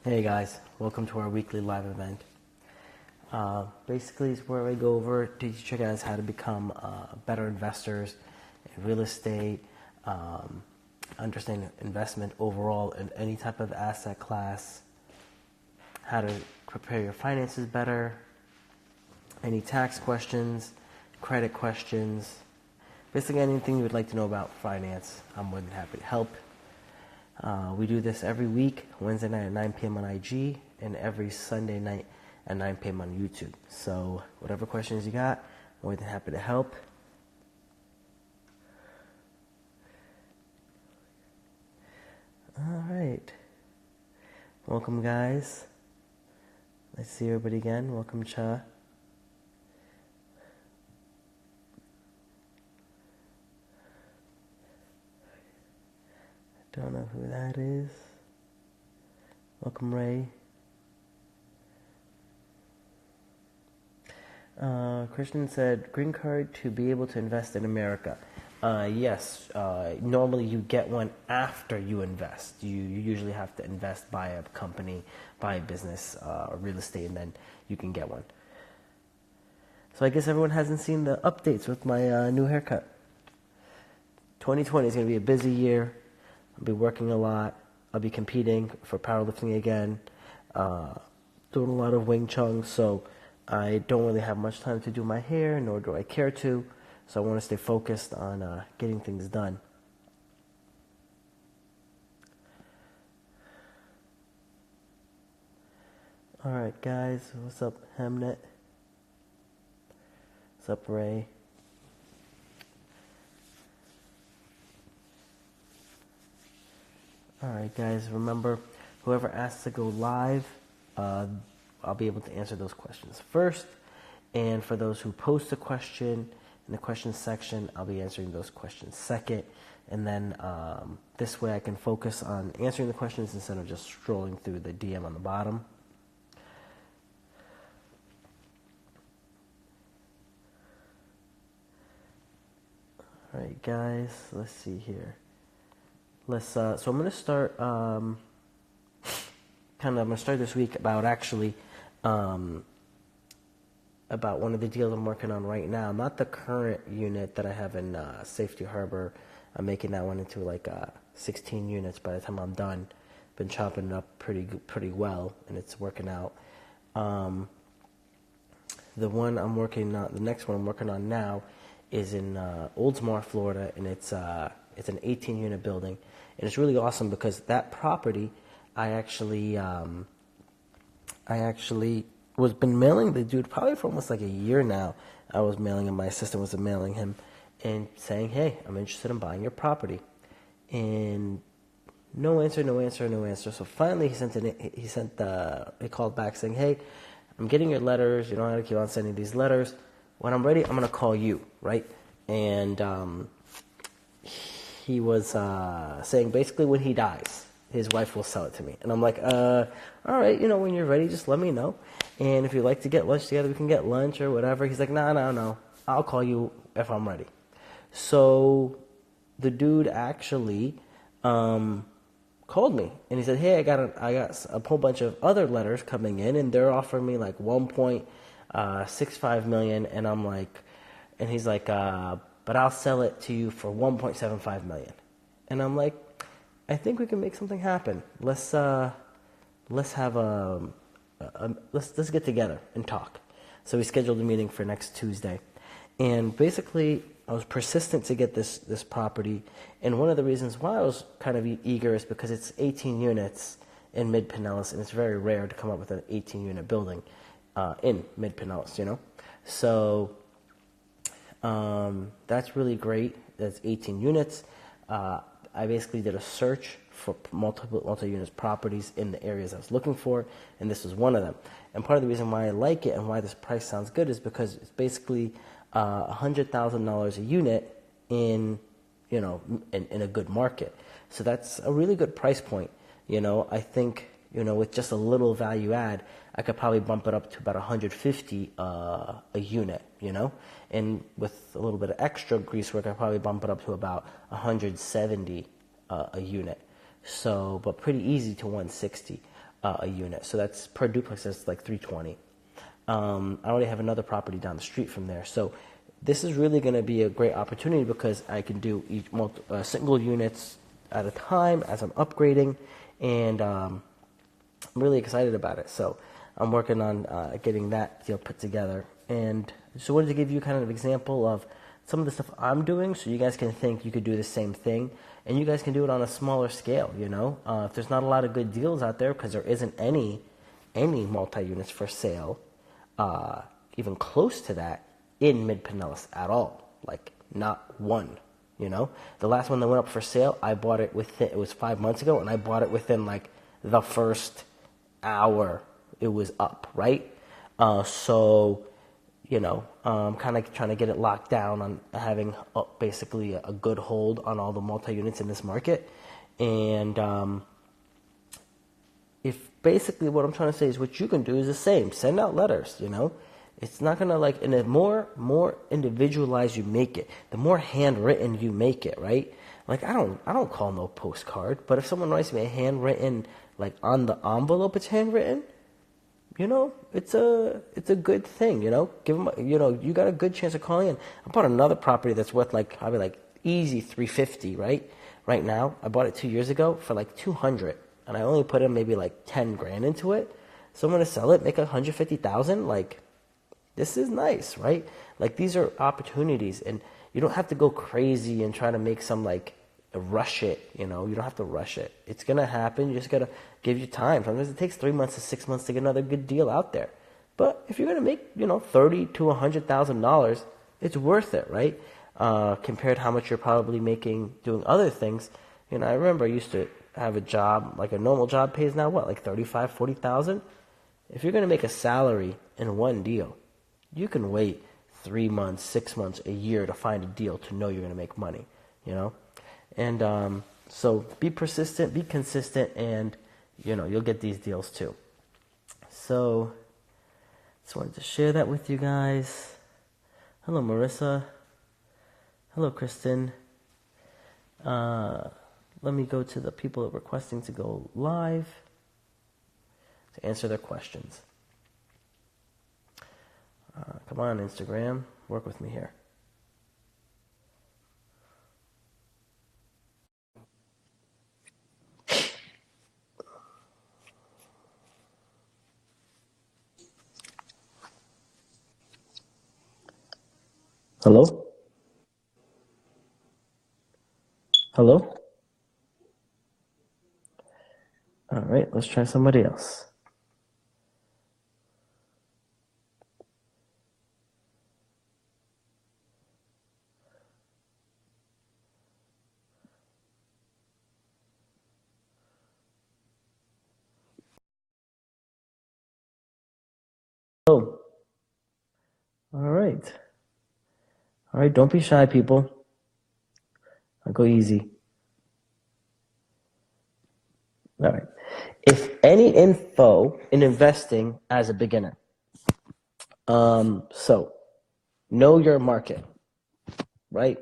Hey guys, welcome to our weekly live event. Basically, it's where I go over to teach you guys how to become better investors in real estate, understand investment overall in any type of asset class, how to prepare your finances better, any tax questions, credit questions, basically anything you would like to know about finance. I'm more than happy to help. We do this every week, Wednesday night at 9 p.m. on IG, and every Sunday night at 9 p.m. on YouTube. So whatever questions you got, I'm more than happy to help. All right. Welcome, guys. Nice to see everybody again. Welcome, Cha. Don't know who that is. Welcome, Ray. Christian said, green card to be able to invest in America. Yes, normally you get one after you invest. You usually have to invest, buy a company, buy a business, or real estate, and then you can get one. So I guess everyone hasn't seen the updates with my new haircut. 2020 is going to be a busy year. I'll be working a lot. I'll be competing for powerlifting again, doing a lot of Wing Chun, so I don't really have much time to do my hair, nor do I care to, so I want to stay focused on getting things done. Alright guys, what's up Hemnet? What's up Ray? Alright guys, remember, whoever asks to go live, I'll be able to answer those questions first. And for those who post a question in the questions section, I'll be answering those questions second. And then this way I can focus on answering the questions instead of just scrolling through the DM on the bottom. Alright guys, let's see here. So I'm going to start, I'm going to start this week about actually, about one of the deals I'm working on right now. Not the current unit that I have in Safety Harbor. I'm making that one into like 16 units by the time I'm done. Been chopping it up pretty well, and it's working out. The one I'm working on, the next one I'm working on now, is in Oldsmar, Florida, and it's an 18 unit building. And it's really awesome because that property, I actually was been mailing the dude probably for almost like a year now. I was mailing him, my assistant was mailing him and saying, hey, I'm interested in buying your property. And no answer. So finally he called back saying, hey, I'm getting your letters. You don't have to keep on sending these letters. When I'm ready, I'm going to call you, right? And he was saying basically when he dies, his wife will sell it to me. And I'm like, all right, when you're ready, just let me know. And if you'd like to get lunch together, we can get lunch or whatever. He's like, no. I'll call you if I'm ready. So the dude actually called me. And he said, hey, I got a whole bunch of other letters coming in, and they're offering me like 1.65 million. And I'm like, and he's like, but I'll sell it to you for 1.75 million. And I'm like, I think we can make something happen. Let's get together and talk. So we scheduled a meeting for next Tuesday. And basically, I was persistent to get this property. And one of the reasons why I was kind of eager is because it's 18 units in Mid-Pinellas, and it's very rare to come up with an 18 unit building in Mid-Pinellas, So that's really great. That's 18 units. I basically did a search for multi-units properties in the areas I was looking for, and this was one of them. And part of the reason why I like it and why this price sounds good is because it's basically $100,000 a unit in a good market. So that's a really good price point. I think with just a little value add, I could probably bump it up to about 150 a unit, and with a little bit of extra greasework, I probably bump it up to about 170 a unit. So, but pretty easy to 160. a unit. So that's per duplex, that's like 320. I already have another property down the street from there. So this is really going to be a great opportunity because I can do single units at a time as I'm upgrading, and I'm really excited about it. So I'm working on getting that deal put together. And so I wanted to give you kind of an example of some of the stuff I'm doing so you guys can think you could do the same thing. And you guys can do it on a smaller scale, you know. If there's not a lot of good deals out there, because there isn't any multi-units for sale, even close to that, in Mid-Pinellas at all. Like, not one, you know. The last one that went up for sale, I bought it it was 5 months ago, and I bought it within, like, the first hour it was up, right? So, you know, kind of trying to get it locked down on having basically a good hold on all the multi-units in this market. And if basically what I'm trying to say is what you can do is the same. Send out letters, you know. It's not going to like, and the more individualized you make it, the more handwritten you make it, right? Like, I don't call no postcard, but if someone writes me a handwritten, like on the envelope it's handwritten, you know, it's a good thing, you know. Give them, you know, you got a good chance of calling in. I bought another property that's worth like probably like easy 350, right now. I bought it 2 years ago for like 200, and I only put in maybe like 10 grand into it. So I'm gonna sell it, make 150,000. Like, this is nice, right? Like, these are opportunities, and you don't have to go crazy and try to make some like rush it, you know. You don't have to rush it. It's gonna happen. You just gotta give you time. Sometimes it takes 3 months to 6 months to get another good deal out there. But if you're gonna make, you know, $30,000 to $100,000, it's worth it, right? Compared to how much you're probably making doing other things. You know, I remember I used to have a job, like a normal job pays now what, like 35,000, 40,000. If you're gonna make a salary in one deal, you can wait 3 months, 6 months, a year to find a deal to know you're gonna make money, you know. And so be persistent, be consistent, and, you know, you'll get these deals too. So just wanted to share that with you guys. Hello, Marissa. Hello, Kristen. Let me go to the people that are requesting to go live to answer their questions. Come on, Instagram. Work with me here. Hello? Hello? All right, let's try somebody else. Oh, all right. All right, don't be shy, people. I'll go easy. All right. If any info in investing as a beginner. So know your market, right?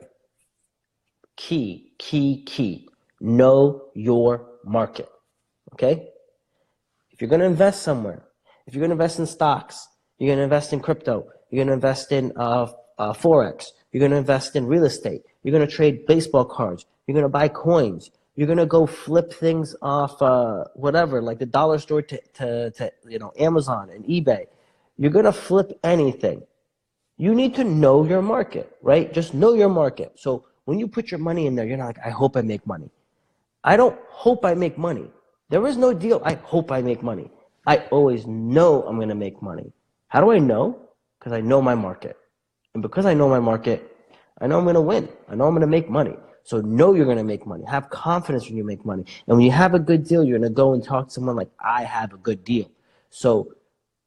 Key. Know your market, okay? If you're going to invest somewhere, if you're going to invest in stocks, you're going to invest in crypto, you're going to invest in Forex, you're going to invest in real estate, you're going to trade baseball cards, you're going to buy coins, you're going to go flip things off whatever, like the dollar store to you know, Amazon and eBay. You're going to flip anything. You need to know your market, right? Just know your market. So when you put your money in there, you're not like, I hope I make money. I don't hope I make money. There is no deal, I hope I make money. I always know I'm going to make money. How do I know? Because I know my market. And because I know my market, I know I'm going to win. I know I'm going to make money. So know you're going to make money. Have confidence when you make money. And when you have a good deal, you're going to go and talk to someone like, I have a good deal. So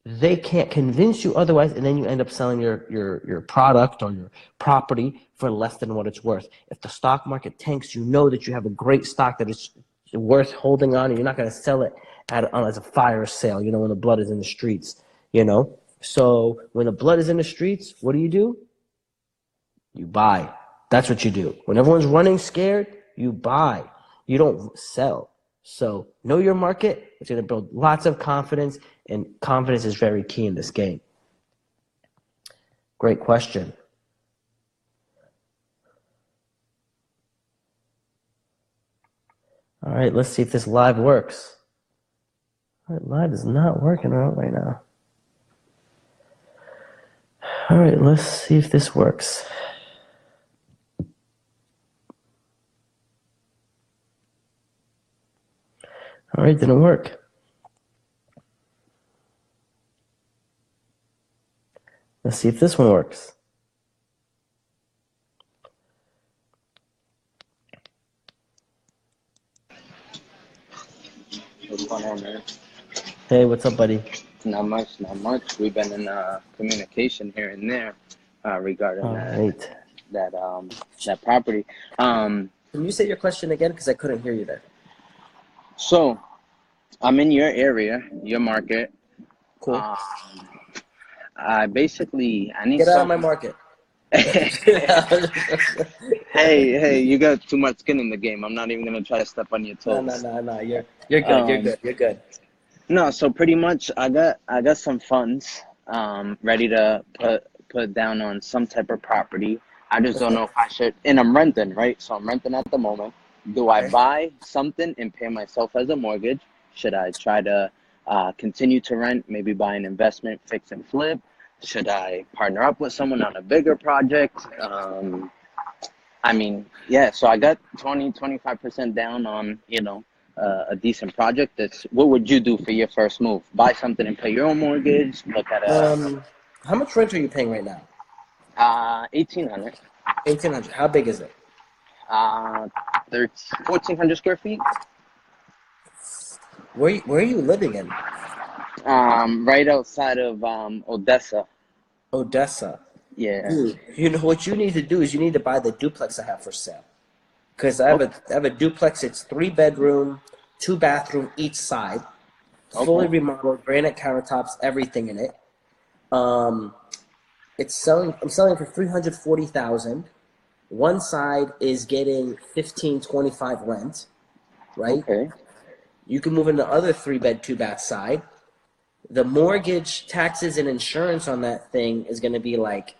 they can't convince you otherwise, and then you end up selling your product or your property for less than what it's worth. If the stock market tanks, you know that you have a great stock that is worth holding on, and you're not going to sell it as a fire sale, you know, when the blood is in the streets, you know. So when the blood is in the streets, what do? You buy. That's what you do. When everyone's running scared, you buy. You don't sell. So know your market. It's going to build lots of confidence, and confidence is very key in this game. Great question. All right, let's see if this live works. All right, live is not working out right now. All right, let's see if this works. All right, didn't work. Let's see if this one works. What's going on, man? Hey, what's up, buddy? Not much, not much. We've been in communication here and there regarding All right. that property. Can you say your question again? Because I couldn't hear you there. So I'm in your area, your market. Cool. I need Get out of some. my market. Hey, you got too much skin in the game. I'm not even gonna try to step on your No. toes. You're good. You're good. No, so pretty much I got some funds ready to put down on some type of property. I just don't know if I should, and I'm renting, right? So I'm renting at the moment. Do I buy something and pay myself as a mortgage? Should I try to continue to rent, maybe buy an investment, fix and flip? Should I partner up with someone on a bigger project? Yeah, so I got 25% down on, a decent project. What would you do for your first move? Buy something and pay your own mortgage? Look at How much rent are you paying right now? 1,800. 1,800. How big is it? 1,400 square feet. Where are you living in? Right outside of Odessa. Odessa. Yeah. Dude, you know what you need to do is you need to buy the duplex I have for sale. Because I have a duplex. It's 3-bedroom, 2-bathroom each side, fully remodeled, granite countertops, everything in it. It's selling. I'm selling for $340,000. One side is getting 1525 rent, right? Okay. You can move into the other 3-bed, 2-bath side. The mortgage, taxes, and insurance on that thing is going to be like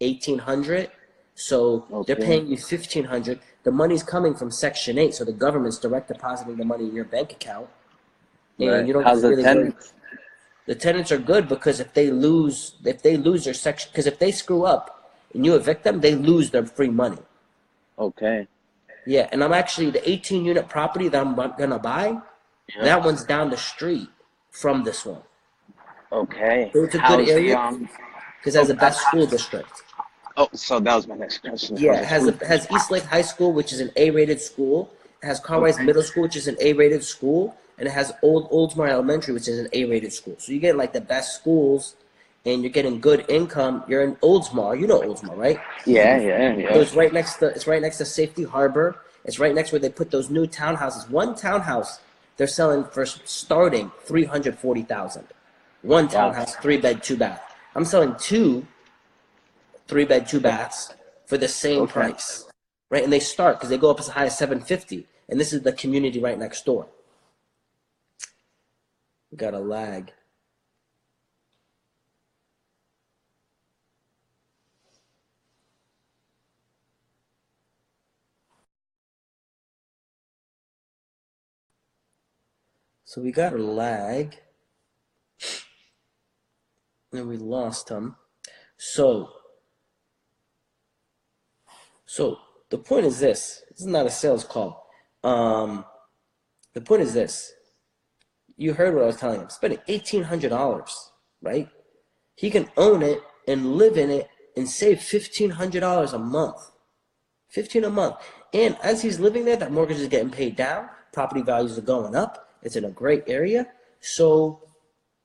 1,800. So they're paying you 1,500. The money's coming from Section 8, so the government's direct depositing the money in your bank account, and Right. you don't How's the really worry. tenants? The tenants are good because if they lose their section, because if they screw up and you evict them, they lose their free money. Okay. Yeah, and I'm actually the 18-unit property that I'm gonna buy. Yeah. That one's down the street from this one. Okay. So it's a good How's the area because it has the best school district. so that was my next question. Yeah, How's it the has school? has East Lake High School, which is an A-rated school. It has Carwise Middle School, which is an A-rated school, and it has Old Oldsmar Elementary, which is an A-rated school. So you get like the best schools, and you're getting good income. You're in Oldsmar, you know Oldsmar, right? Yeah. So it's right next to Safety Harbor. It's right next where they put those new townhouses. One townhouse they're selling for starting $340,000. One Wow. townhouse, 3-bed, 2-bath. I'm selling 2 3-bed, 2 baths for the same Okay. price, right? And they start because they go up as high as 750, and this is the community right next door. We got a lag. So we got a lag, and we lost him. So the point is this. This is not a sales call. The point is this. You heard what I was telling him. Spending $1,800, right? He can own it and live in it and save $1,500 a month. $1,500 a month. And as he's living there, that mortgage is getting paid down. Property values are going up. It's in a great area. So,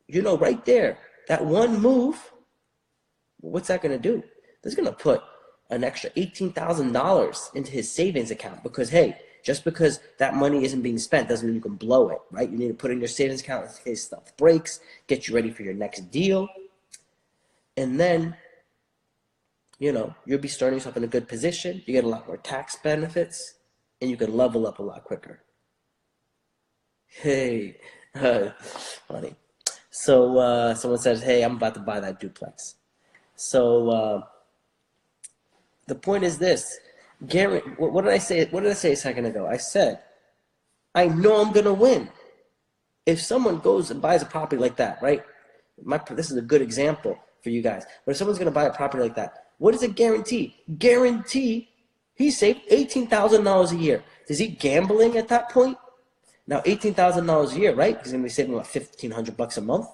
right there, that one move, what's that going to do? That's going to put an extra $18,000 into his savings account because, hey, just because that money isn't being spent doesn't mean you can blow it, right? You need to put it in your savings account in case stuff breaks, get you ready for your next deal. And then, you'll be starting yourself in a good position. You get a lot more tax benefits, and you can level up a lot quicker. Hey, funny. So someone says, "Hey, I'm about to buy that duplex." So the point is this: Gary, what did I say? What did I say a second ago? I said I know I'm gonna win. If someone goes and buys a property like that, right? This is a good example for you guys. But if someone's gonna buy a property like that, what does it guarantee? Guarantee he saved $18,000 a year. Is he gambling at that point? Now, $18,000 a year, right? He's going to be saving about $1,500 a month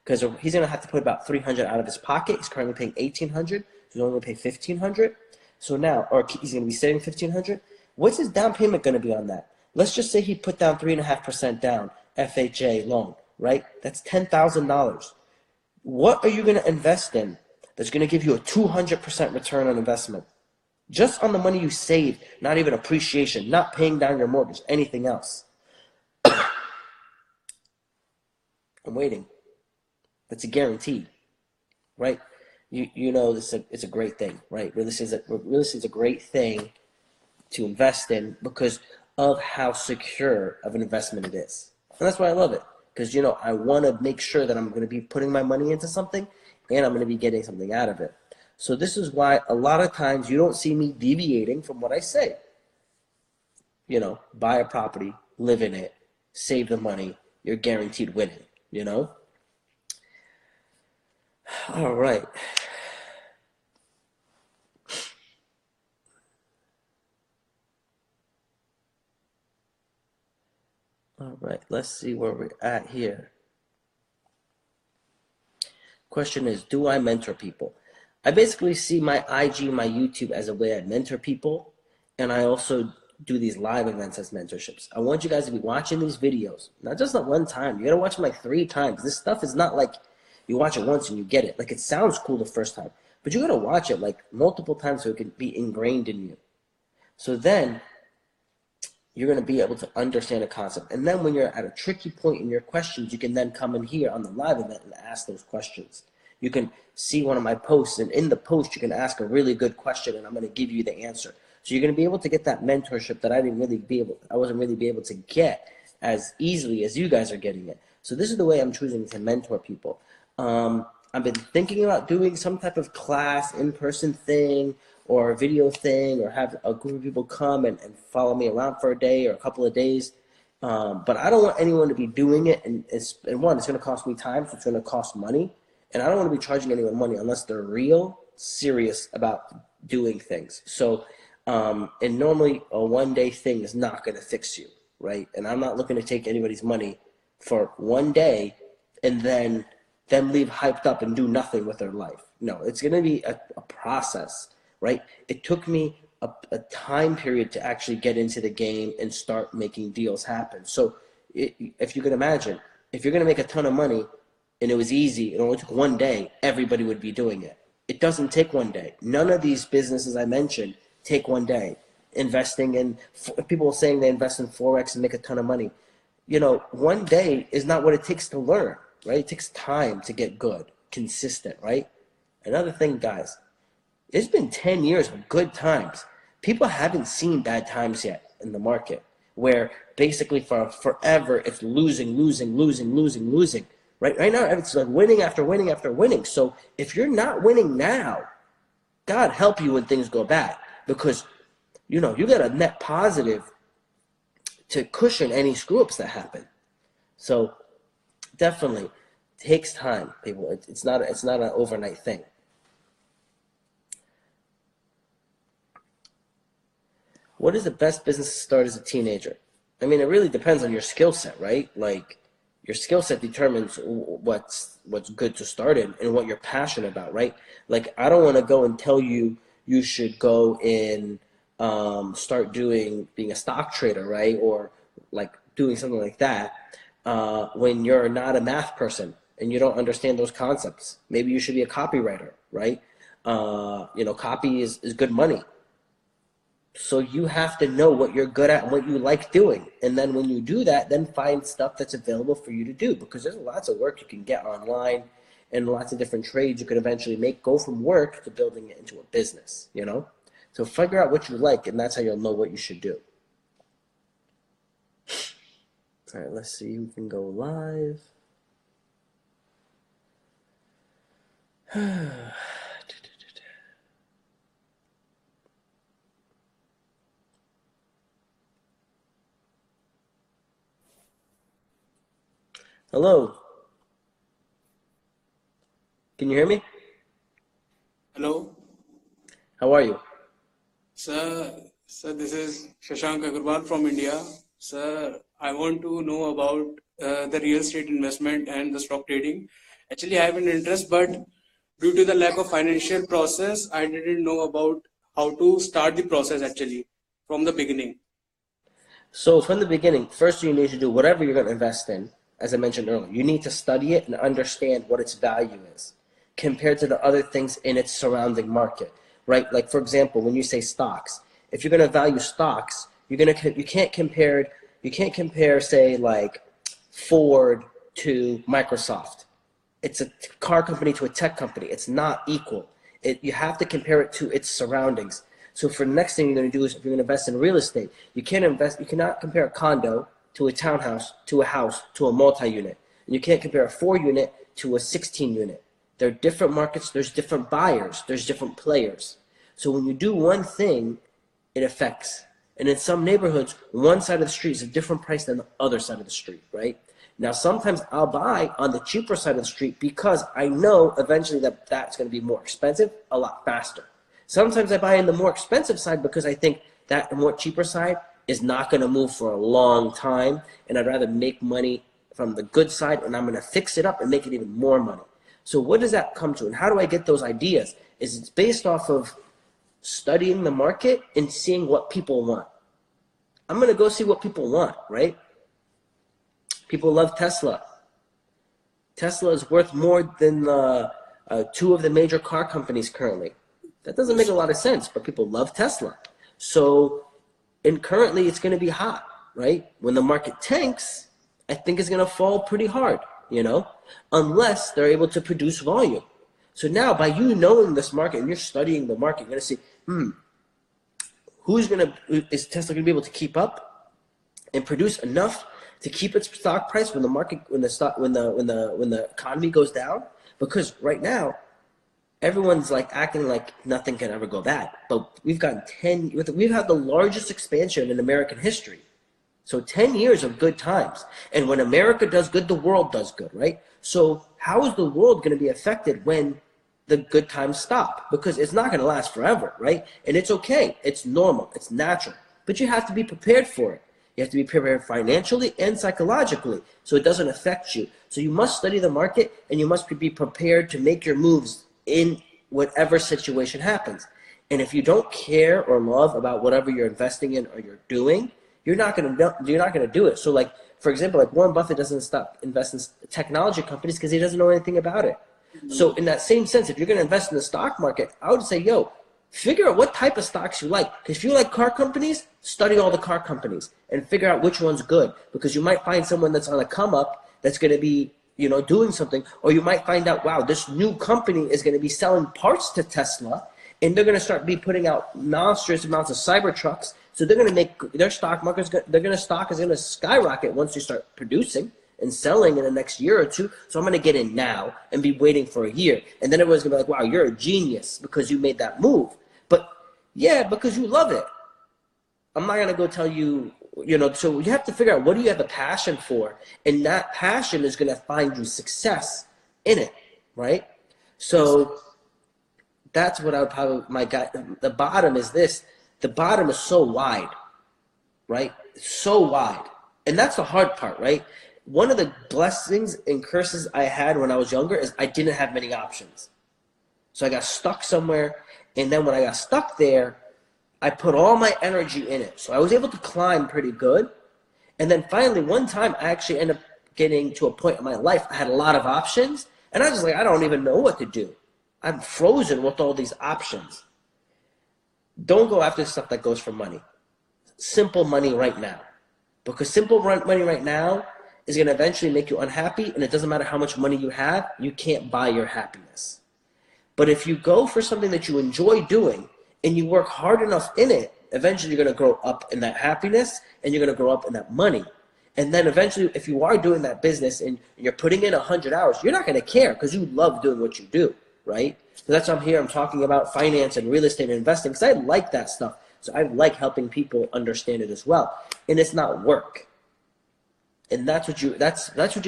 because he's going to have to put about $300 out of his pocket. He's currently paying $1,800, so he's only going to pay $1,500. So now, or he's going to be saving $1,500. What's his down payment going to be on that? Let's just say he put down 3.5% down, FHA loan, right? That's $10,000. What are you going to invest in that's going to give you a 200% return on investment? Just on the money you saved, not even appreciation, not paying down your mortgage, anything else. I'm waiting. That's a guarantee, right? You know this it's a great thing, right? Real estate is a great thing to invest in because of how secure of an investment it is. And that's why I love it. Because I want to make sure that I'm going to be putting my money into something and I'm going to be getting something out of it. So this is why a lot of times you don't see me deviating from what I say. Buy a property, live in it, save the money, you're guaranteed winning, All right. All right, let's see where we're at here. Question is, do I mentor people? I basically see my IG, my YouTube as a way I mentor people, and I also do these live events as mentorships. I want you guys to be watching these videos, not just at one time. You gotta watch them like 3 times. This stuff is not like you watch it once and you get it. Like it sounds cool the first time, but you gotta watch it like multiple times so it can be ingrained in you. So then you're going to be able to understand a concept. And then when you're at a tricky point in your questions, you can then come in here on the live event and ask those questions. You can see one of my posts, and in the post, you can ask a really good question, and I'm going to give you the answer. So you're going to be able to get that mentorship that I wasn't really able to get as easily as you guys are getting it. So this is the way I'm choosing to mentor people. I've been thinking about doing some type of class, in-person thing, or a video thing, or have a group of people come and follow me around for a day or a couple of days. But I don't want anyone to be doing it, and one, it's going to cost me time, so it's going to cost money, and I don't want to be charging anyone money unless they're real serious about doing things. So, and normally a one-day thing is not going to fix you, right? And I'm not looking to take anybody's money for one day and then them leave hyped up and do nothing with their life. No, it's going to be a process, right? It took me a time period to actually get into the game and start making deals happen. So if you can imagine, if you're going to make a ton of money and it was easy, it only took one day, everybody would be doing it. It doesn't take one day. None of these businesses I mentioned take one day. Investing in, people saying they invest in Forex and make a ton of money. One day is not what it takes to learn, right? It takes time to get good, consistent, right? Another thing, guys, it's been 10 years of good times. People haven't seen bad times yet in the market, where basically for forever it's losing. Right now, it's like winning after winning after winning. So if you're not winning now, God help you when things go bad, because you got a net positive to cushion any screw-ups that happen. So definitely takes time, people. It's not an overnight thing. What is the best business to start as a teenager? I mean, it really depends on your skill set, right? Like, your skill set determines what's good to start in and what you're passionate about, right? Like, I don't want to go and tell you you should go and start being a stock trader, right? Or like doing something like that when you're not a math person and you don't understand those concepts. Maybe you should be a copywriter, right? Copy is good money. So you have to know what you're good at and what you like doing. And then when you do that, then find stuff that's available for you to do, because there's lots of work you can get online and lots of different trades you could eventually go from work to building it into a business, So figure out what you like, and that's how you'll know what you should do. All right, let's see. We can go live. Hello. Can you hear me? Hello, How are you? sir, this is Shashank Agarwal from India. Sir, I want to know about the real estate investment and the stock trading. Actually, I have an interest, but due to the lack of financial process, I didn't know about how to start the process actually from the beginning. So from the beginning, first you need to do whatever you're going to invest in, as I mentioned earlier. You need to study it and understand what its value is compared to the other things in its surrounding market, right? Like for example, when you say stocks, if you're going to value stocks, you can't compare say like Ford to Microsoft. It's a car company to a tech company. It's not equal. You have to compare it to its surroundings. So for the next thing you're going to do is if you're going to invest in real estate, you cannot compare a condo to a townhouse to a house to a multi-unit. And you can't compare a 4-unit to a 16-unit. They're different markets. There's different buyers. There's different players. So when you do one thing, it affects. And in some neighborhoods, one side of the street is a different price than the other side of the street, right? Now, sometimes I'll buy on the cheaper side of the street because I know eventually that that's going to be more expensive a lot faster. Sometimes I buy in the more expensive side because I think that the more cheaper side is not going to move for a long time, and I'd rather make money from the good side, and I'm going to fix it up and make it even more money. So what does that come to, and how do I get those ideas? It's based off of studying the market and seeing what people want. I'm going to go see what people want, right? People love Tesla. Tesla is worth more than two of the major car companies currently. That doesn't make a lot of sense, but people love Tesla. So, and currently it's going to be hot, right? When the market tanks, I think it's going to fall pretty hard, unless they're able to produce volume. So now by you knowing this market and you're studying the market, you're going to see, is Tesla going to be able to keep up and produce enough to keep its stock price when the economy goes down? Because right now, everyone's like acting like nothing can ever go bad. But we've had the largest expansion in American history. So 10 years of good times. And when America does good, the world does good, right? So how is the world going to be affected when the good times stop? Because it's not going to last forever, right? And it's okay. It's normal. It's natural. But you have to be prepared for it. You have to be prepared financially and psychologically so it doesn't affect you. So you must study the market and you must be prepared to make your moves in whatever situation happens. And if you don't care or love about whatever you're investing in or you're doing, you're not going to do it. So like, for example, like Warren Buffett doesn't stop investing in technology companies because he doesn't know anything about it. So in that same sense, if you're going to invest in the stock market, I would say, figure out what type of stocks you like. Because if you like car companies, study all the car companies and figure out which one's good. Because you might find someone that's on a come up that's going to be, doing something. Or you might find out, wow, this new company is going to be selling parts to Tesla. And they're going to start putting out monstrous amounts of Cybertrucks. So they're going to make their stock stock is going to skyrocket once you start producing and selling in the next year or two. So I'm going to get in now and be waiting for a year. And then everyone's going to be like, wow, you're a genius because you made that move. But yeah, because you love it. I'm not going to go tell you, so you have to figure out what do you have a passion for. And that passion is going to find you success in it, right? So that's what I would probably, the bottom is this. The bottom is so wide, right? It's so wide. And that's the hard part, right? One of the blessings and curses I had when I was younger is I didn't have many options. So I got stuck somewhere, and then when I got stuck there, I put all my energy in it. So I was able to climb pretty good. And then finally, one time, I actually ended up getting to a point in my life, I had a lot of options, and I was like, I don't even know what to do. I'm frozen with all these options. Don't go after stuff that goes for money. Simple money right now. Because simple money right now is going to eventually make you unhappy, and it doesn't matter how much money you have, you can't buy your happiness. But if you go for something that you enjoy doing and you work hard enough in it, eventually you're going to grow up in that happiness and you're going to grow up in that money. And then eventually, if you are doing that business and you're putting in 100 hours, you're not going to care because you love doing what you do, right? So that's why I'm here. I'm talking about finance and real estate and investing because I like that stuff. So I like helping people understand it as well. And it's not work. And that's what you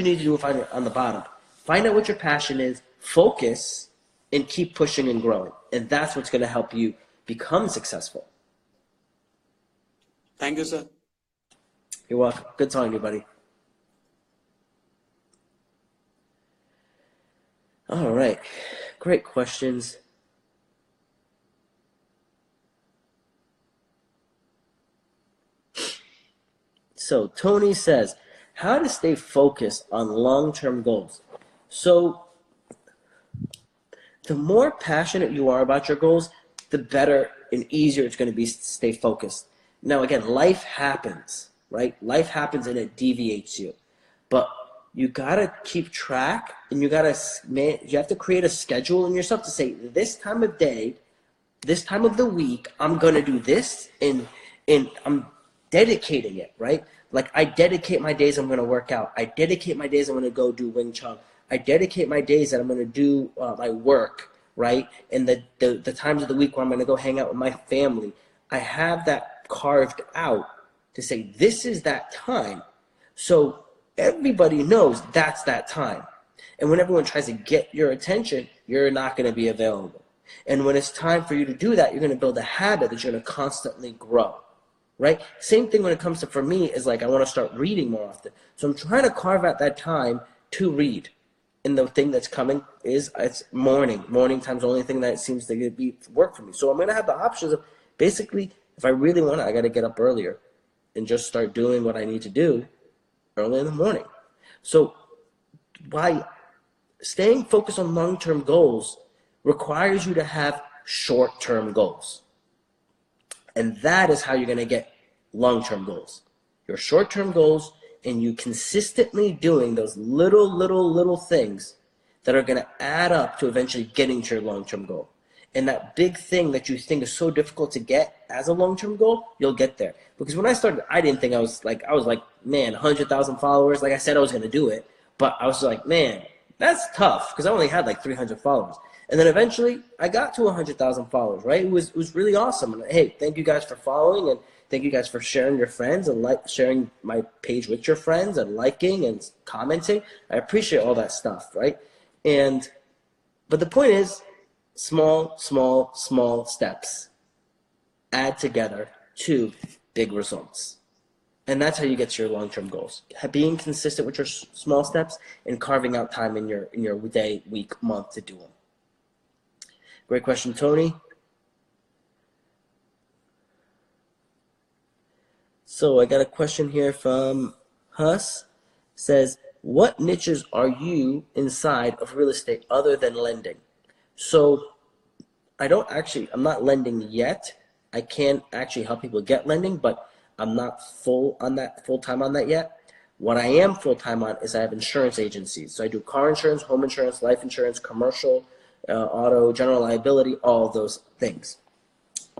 need to do on the bottom. Find out what your passion is, focus, and keep pushing and growing. And that's what's going to help you become successful. Thank you, sir. You're welcome. Good talking to you, buddy. All right. Great questions. So Tony says, how to stay focused on long-term goals. So the more passionate you are about your goals, the better and easier it's going to be to stay focused. Now, again, life happens, right? Life happens and it deviates you. But you got to keep track and you have to create a schedule in yourself to say, this time of day, this time of the week, I'm going to do this and I'm dedicating it, right? Like I dedicate my days I'm going to work out. I dedicate my days I'm going to go do Wing Chun. I dedicate my days that I'm going to do my work, right? And the times of the week where I'm going to go hang out with my family. I have that carved out to say this is that time. So everybody knows that's that time. And when everyone tries to get your attention, you're not going to be available. And when it's time for you to do that, you're going to build a habit that you're going to constantly grow, right? Same thing when it comes to, for me, is like I want to start reading more often. So I'm trying to carve out that time to read. And the thing that's coming is it's morning. Morning time's the only thing that seems to be work for me. So I'm going to have the options of basically, if I really want to, I got to get up earlier and just start doing what I need to do early in the morning. So by staying focused on long-term goals requires you to have short-term goals. And that is how you're going to get long-term goals. Your short-term goals and you consistently doing those little things that are going to add up to eventually getting to your long-term goal. And that big thing that you think is so difficult to get as a long-term goal, you'll get there. Because when I started, I didn't think I was like, man, 100,000 followers. Like I said, I was going to do it. But I was like, man, that's tough because I only had like 300 followers. And then eventually I got to 100,000 followers, right? It was really awesome. And hey, thank you guys for following and thank you guys for sharing your friends and sharing my page with your friends and liking and commenting. I appreciate all that stuff, right? But the point is, small steps add together to big results. And that's how you get to your long-term goals. Being consistent with your small steps and carving out time in your day, week, month to do them. Great question, Tony. So I got a question here from Huss. Says, what niches are you inside of real estate other than lending? So I'm not lending yet. I can actually help people get lending, but I'm not full-time on that yet. What I am full-time on is I have insurance agencies. So I do car insurance, home insurance, life insurance, commercial, auto, general liability, all of those things.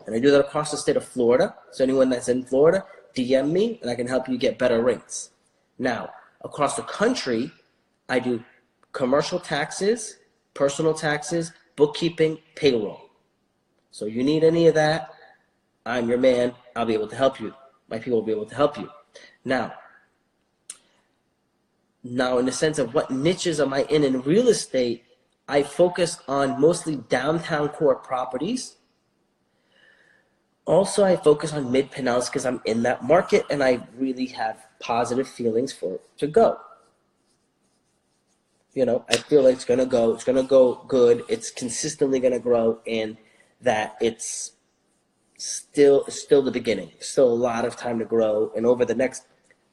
And I do that across the state of Florida. So anyone that's in Florida, DM me and I can help you get better rates. Now, across the country, I do commercial taxes, personal taxes, bookkeeping, payroll. So you need any of that, I'm your man. I'll be able to help you. My people will be able to help you. Now, in the sense of what niches am I in real estate, I focus on mostly downtown core properties. Also, I focus on mid-Pinellas because I'm in that market and I really have positive feelings for it to go. You know, I feel like it's going to go good. It's consistently going to grow and that it's still the beginning. Still a lot of time to grow. And over the next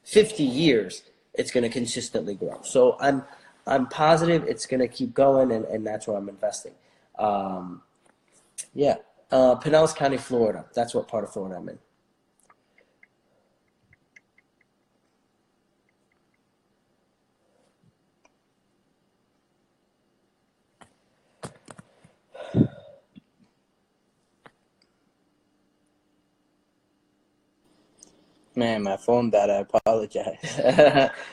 50 years, it's going to consistently grow. So I'm positive it's going to keep going and that's where I'm investing. Pinellas County, Florida. That's what part of Florida I'm in. Man, my phone died. I apologize.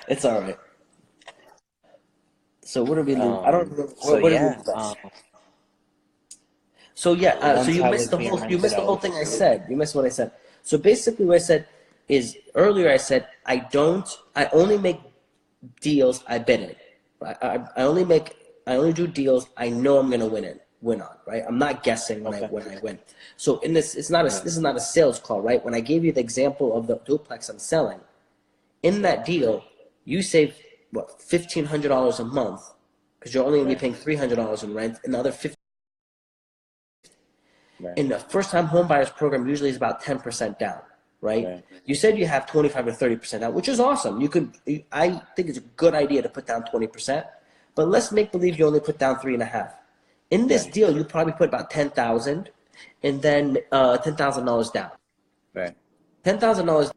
It's all right. So what do we leave? I don't remember. So Where did we yeah, leave us? So yeah, so once you I missed was the being whole. You rented missed the whole out. thing I said. You missed what I said. So basically, what I said is earlier. I said I don't. I only make deals I bid in. I only make. I only do deals I know I'm gonna win on. Right. I'm not guessing Okay. when I win. So in this, it's not a. Right. This is not a sales call, right? When I gave you the example of the duplex I'm selling, in that deal, you save what $1,500 a month because you're only gonna be Right. paying $300 in rent, and the other 50. Right. In the first time home buyers program usually is about 10% down, right? Right. You said you have 25 or 30% down, which is awesome. I think it's a good idea to put down 20%, but let's make believe you only put down 3.5. In this Right. deal, you probably put about 10,000 and then $10,000 down. Right. $10,000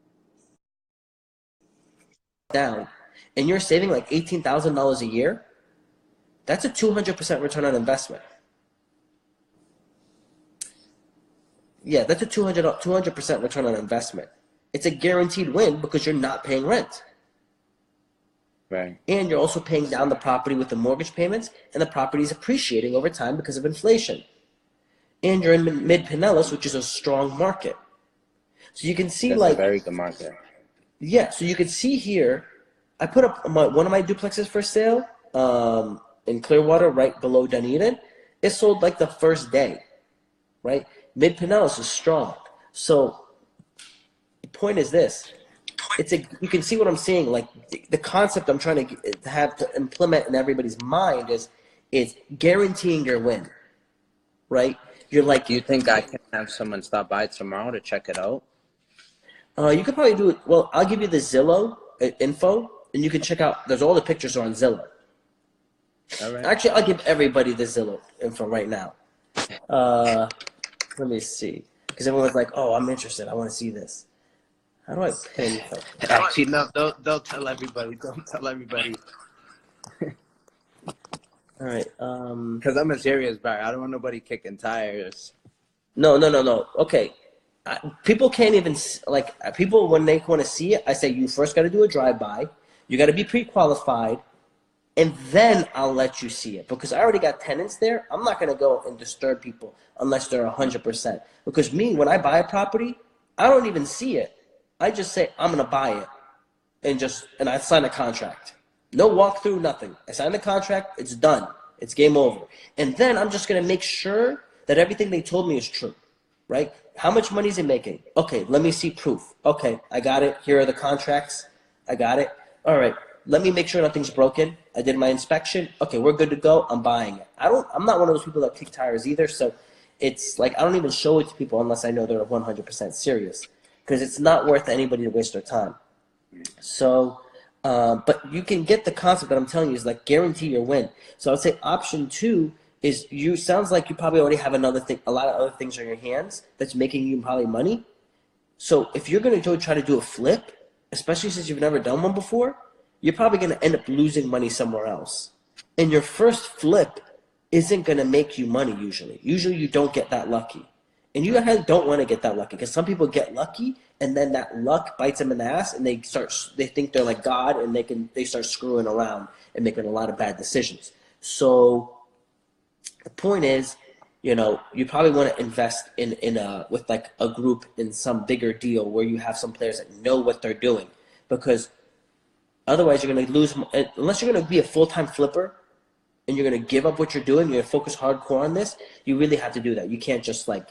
down, and you're saving like $18,000 a year. That's a 200% return on investment. Yeah, that's a 200% return on investment. It's a guaranteed win because you're not paying rent. Right. And you're also paying down the property with the mortgage payments, and the property is appreciating over time because of inflation. And you're in mid-Pinellas, which is a strong market. So you can see That's a like, very good market. yeah, so you can see here, I put up one of my duplexes for sale in Clearwater, right below Dunedin. It sold like the first day, right? Mid-Pinellas is strong. So the point is this. You can see what I'm saying. Like the concept I'm trying to have to implement in everybody's mind is guaranteeing your win, right? You're like, Do you think I can have someone stop by tomorrow to check it out? you could probably do it. Well, I'll give you the Zillow info, and you can check out. There's all the pictures are on Zillow. All right. Actually, I'll give everybody the Zillow info right now. Let me see, because everyone's like, "Oh, I'm interested. I want to see this." How do I pin? Actually, no. Don't tell everybody. Don't tell everybody. All right. Because I'm a serious buyer. I don't want nobody kicking tires. No. Okay. People can't even people when they want to see it. I say you first got to do a drive-by. You got to be pre-qualified, and then I'll let you see it because I already got tenants there. I'm not gonna go and disturb people unless they're 100%. Because me, when I buy a property, I don't even see it. I just say I'm gonna buy it, and I sign a contract. No walkthrough, nothing. I sign the contract. It's done. It's game over. And then I'm just gonna make sure that everything they told me is true. Right? How much money is it making? Okay, let me see proof. Okay, I got it. Here are the contracts. I got it. All right, let me make sure nothing's broken. I did my inspection. Okay, we're good to go. I'm buying it. I'm not one of those people that kick tires either. So it's like I don't even show it to people unless I know they're 100% serious because it's not worth anybody to waste their time. So, but you can get the concept that I'm telling you is like guarantee your win. So I would say option 2 is sounds like you probably already have a lot of other things on your hands that's making you probably money. So if you're going to try to do a flip, especially since you've never done one before, you're probably going to end up losing money somewhere else. And your first flip isn't going to make you money usually. Usually you don't get that lucky. And you don't want to get that lucky because some people get lucky and then that luck bites them in the ass and they think they're like God and they start screwing around and making a lot of bad decisions. So the point is, you probably want to invest with like a group in some bigger deal where you have some players that know what they're doing, because otherwise you're going to lose unless you're going to be a full-time flipper and you're going to give up what you're doing. You're going to focus hardcore on this. You really have to do that. You can't just like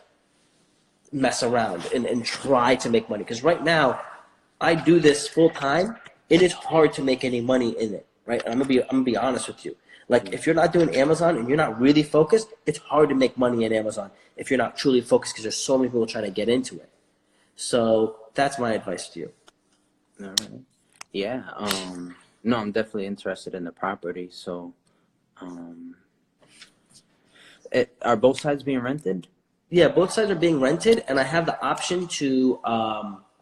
mess around and try to make money, because right now I do this full-time. It is hard to make any money in it, right? And I'm gonna be honest with you. Like, if you're not doing Amazon and you're not really focused, it's hard to make money in Amazon if you're not truly focused because there's so many people trying to get into it. So that's my advice to you. All right. Yeah. No, I'm definitely interested in the property. So, are both sides being rented? Yeah, both sides are being rented, and I have the option to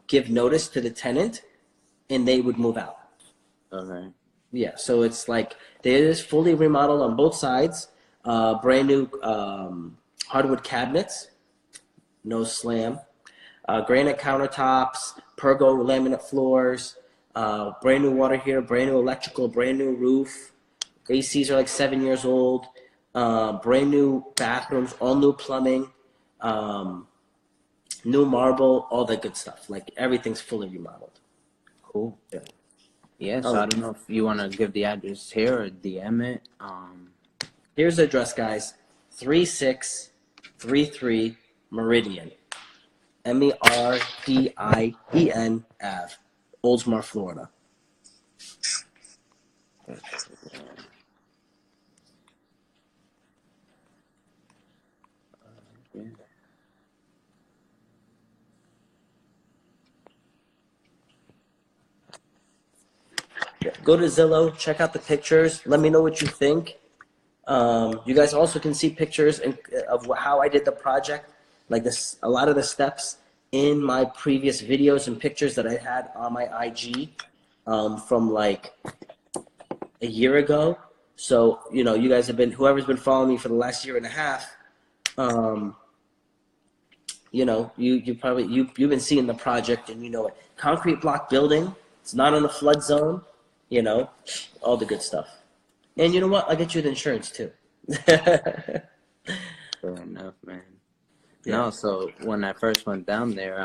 give notice to the tenant, and they would move out. Okay. Yeah, so it's like it is fully remodeled on both sides. Brand new hardwood cabinets, no slam, granite countertops, pergo laminate floors, brand new water heater, brand new electrical, brand new roof. ACs are like 7 years old. Brand new bathrooms, all new plumbing, new marble, all that good stuff. Like everything's fully remodeled. Cool. Yeah. Yeah, so I don't know if you want to give the address here or DM it. Here's the address, guys. 3633 Meridian. Merdien Ave, Oldsmar, Florida. Go to Zillow, check out the pictures. Let me know what you think. You guys also can see pictures of how I did the project, like this, a lot of the steps in my previous videos and pictures that I had on my IG from like a year ago. So, you know, you guys have been, whoever's been following me for the last year and a half, you know, you've been seeing the project and you know it. Concrete block building, it's not on the flood zone, you know, all the good stuff. And you know what? I'll get you the insurance too. Fair enough, man. Yeah. No, so when I first went down there,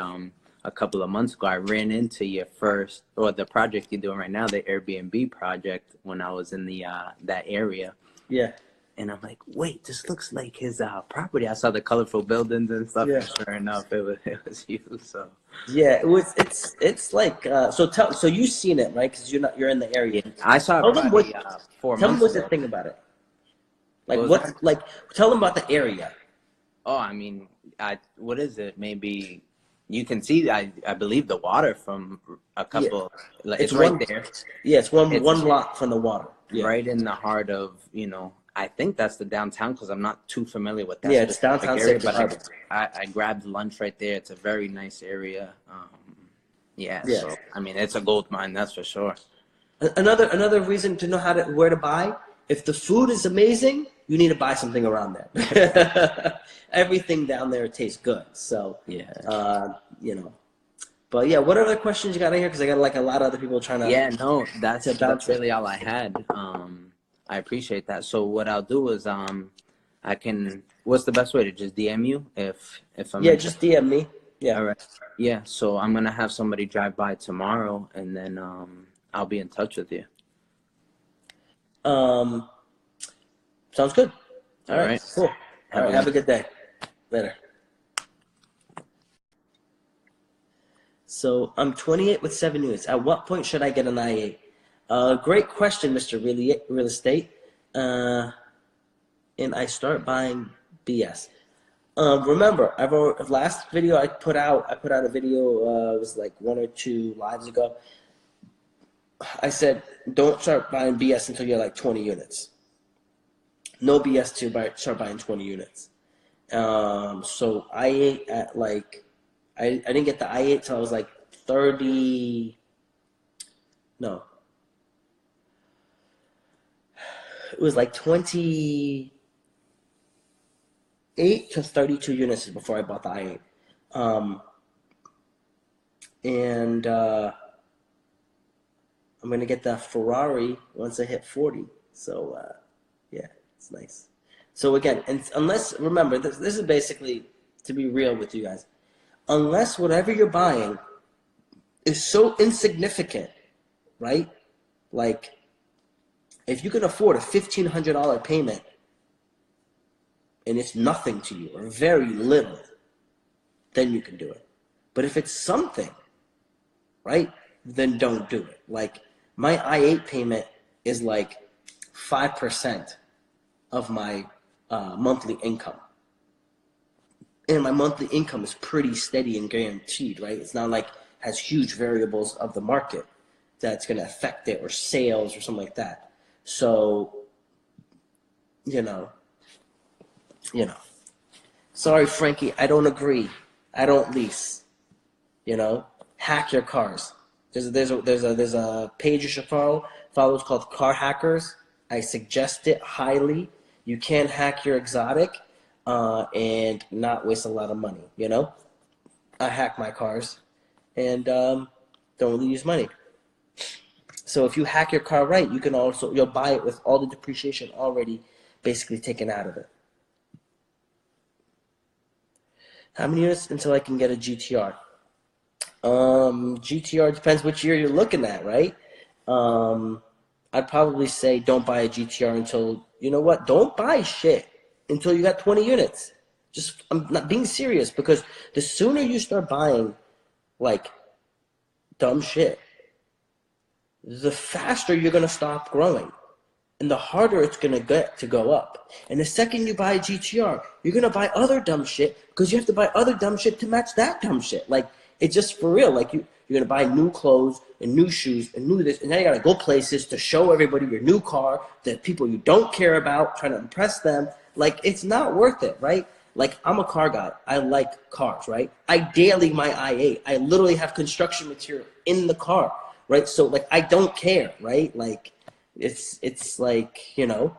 a couple of months ago, I ran into your first, or the project you're doing right now, the Airbnb project, when I was in the that area. Yeah. And I'm like, wait, this looks like his property. I saw the colorful buildings and stuff. Yeah. And sure enough, it was you. So Yeah, it's like so you've seen it, right? Because you're in the area. I saw it Tell them probably what 4 tell them months what's the ago. thing about it. Like What was what that? like tell them about the area. Oh, I mean, what is it? Maybe you can see. I believe the water from a couple. Like, it's right there. Yeah, it's one It's block from the water. Yeah. right in the heart of, you know. I think that's the downtown because I'm not too familiar with that. Yeah, it's specific downtown area, Safety Harbor. but I grabbed lunch right there. It's a very nice area. Yeah. Yeah. So I mean, it's a gold mine, that's for sure. Another reason to know where to buy. If the food is amazing, you need to buy something around there. Everything down there tastes good. So Yeah. you know. But yeah, what other questions you got in here? Because I got like a lot of other people trying to. Yeah, no, that's bounce it. really all I had. I appreciate that. So what I'll do is I can. What's the best way to just DM you if I'm Yeah, interested? just DM me. Yeah. All right. Yeah. So I'm gonna have somebody drive by tomorrow, and then I'll be in touch with you. Sounds good. All right. right. Cool. All right. Have a good day. Later. So I'm 28 with 7 units. At what point should I get an I-8? Great question, Mr. Real Estate. And I start buying BS. Remember, last video I put out a video, it was like 1 or 2 lives ago. I said, don't start buying BS until you're like 20 units. No BS to start buying 20 units. So I-8 at like, I didn't get the I-8 till I was like 30, no. It was like 28 to 32 units before I bought the I-8. And I'm going to get the Ferrari once I hit 40. So, yeah, it's nice. So again, and unless, remember, this is basically, to be real with you guys, unless whatever you're buying is so insignificant, right? Like, if you can afford a $1,500 payment and it's nothing to you or very little, then you can do it. But if it's something, right, then don't do it. Like, my I-8 payment is like 5% of my monthly income. And my monthly income is pretty steady and guaranteed, right? It's not like has huge variables of the market that's going to affect it, or sales or something like that. So, you know. Sorry, Frankie, I don't agree. I don't lease. Hack your cars. There's a page you should follow. It's called Car Hackers. I suggest it highly. You can hack your exotic and not waste a lot of money. I hack my cars, and don't really use money. So if you hack your car right, you'll buy it with all the depreciation already basically taken out of it. How many units until I can get a GTR? GTR depends which year you're looking at, right? I'd probably say don't buy a GTR until, you know what? Don't buy shit until you got 20 units. I'm not being serious, because the sooner you start buying like dumb shit, the faster you're gonna stop growing, and the harder it's gonna get to go up. And the second you buy a GTR, you're gonna buy other dumb shit, because you have to buy other dumb shit to match that dumb shit. Like, it's just for real. Like, you're gonna buy new clothes and new shoes and new this, and now you gotta go places to show everybody your new car, that people you don't care about, trying to impress them. Like, it's not worth it, right? Like, I'm a car guy. I like cars, right? I daily my I8. I literally have construction material in the car, right? So, like, I don't care, right? Like, it's like, you know.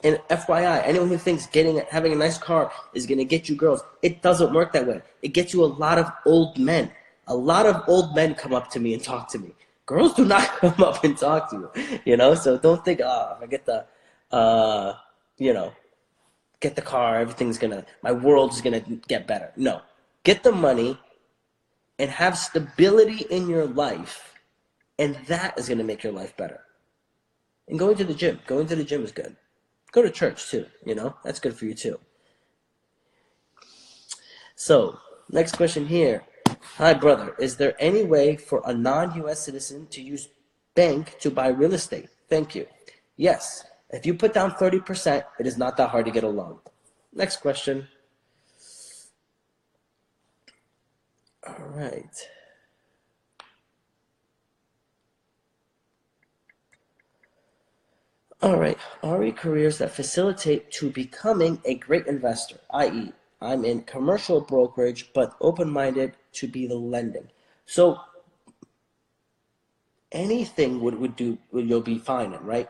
And FYI, anyone who thinks having a nice car is gonna get you girls, it doesn't work that way. It gets you a lot of old men. A lot of old men come up to me and talk to me. Girls do not come up and talk to you, you know. So don't think, if I get the, you know, get the car, my world is gonna get better. No, get the money and have stability in your life, and that is gonna make your life better. And going to the gym is good. Go to church too, you know, that's good for you too. So, next question here. Hi, brother. Is there any way for a non-US citizen to use bank to buy real estate? Thank you. Yes. If you put down 30%, it is not that hard to get a loan. Next question. All right. All right. RE careers that facilitate to becoming a great investor, i.e., I'm in commercial brokerage, but open-minded to be the lending. So anything you'll be fine in, right?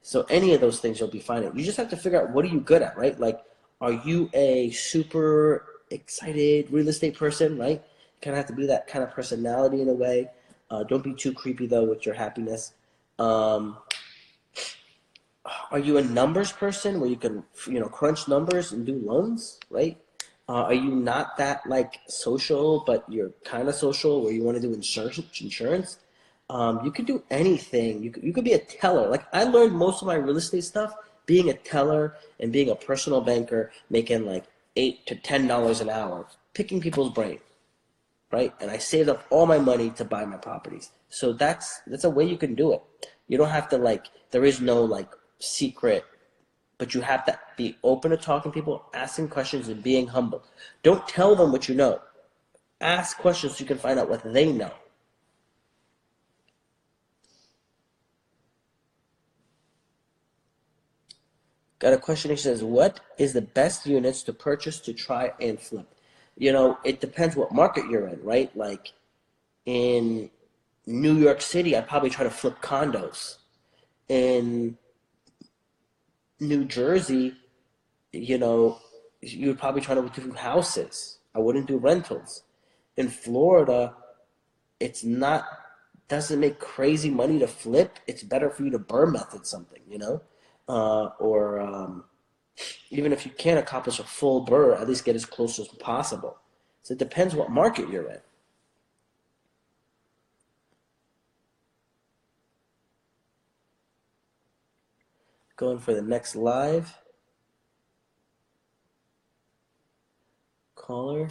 So any of those things you'll be fine in. You just have to figure out, what are you good at, right? Like, are you a super excited real estate person, right? You kind of have to be that kind of personality in a way. Don't be too creepy though with your happiness. Are you a numbers person where you can, crunch numbers and do loans, right? Are you not that like social, but you're kind of social where you want to do insurance? You could do anything. You could be a teller. Like, I learned most of my real estate stuff being a teller and being a personal banker, making like $8 to $10 an hour, picking people's brain, right? And I saved up all my money to buy my properties. So that's a way you can do it. You don't have to there is no secret, but you have to be open to talking to people, asking questions, and being humble. Don't tell them what you know. Ask questions so you can find out what they know. Got a question here, says, what is the best units to purchase to try and flip? It depends what market you're in, right? Like, in New York City, I'd probably try to flip condos. In New Jersey, you would probably try to do houses. I wouldn't do rentals. In Florida, doesn't make crazy money to flip. It's better for you to burn method something, or even if you can't accomplish a full burr, at least get as close as possible. So it depends what market you're in. Going for the next live caller.